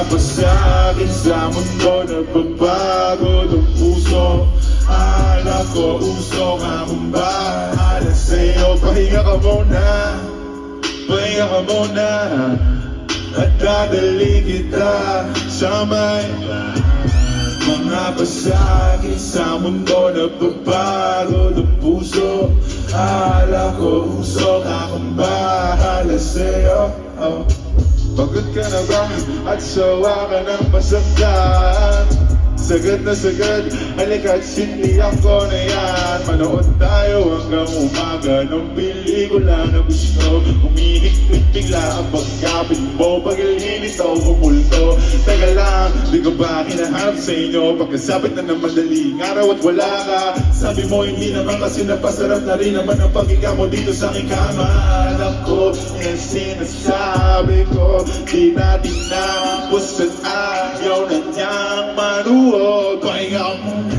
pasakit sa mundo, nagbabago ng puso. Alam ko usok akong bahala sa'yo. Pahinga ka muna, pahinga ka muna, at dadali kita sa may mga pasakit sa mundo, nagbabago ng puso. Alam ko usok akong bahala sa'yo. Pagod ka na ba at sawa ka ng masaktan? Sagad na sagad, halika't sindihan ko na yan. Manood tayo hanggang umaga ng pelikula na gusto. Umihigpit bigla ang pagkapit mo, paglilinis o bumulto. Teka lang, di ko ba hinahanap sa inyo? Pagkasabit na ng madaling araw at wala ka. Sabi mo hindi naman kasi napasarap na rin naman ang paghiga mo dito sa aking kama. Alam ko, yan sinasabi ko, di natin na pusan ayaw na niyang manuod. Pahinga ka muna,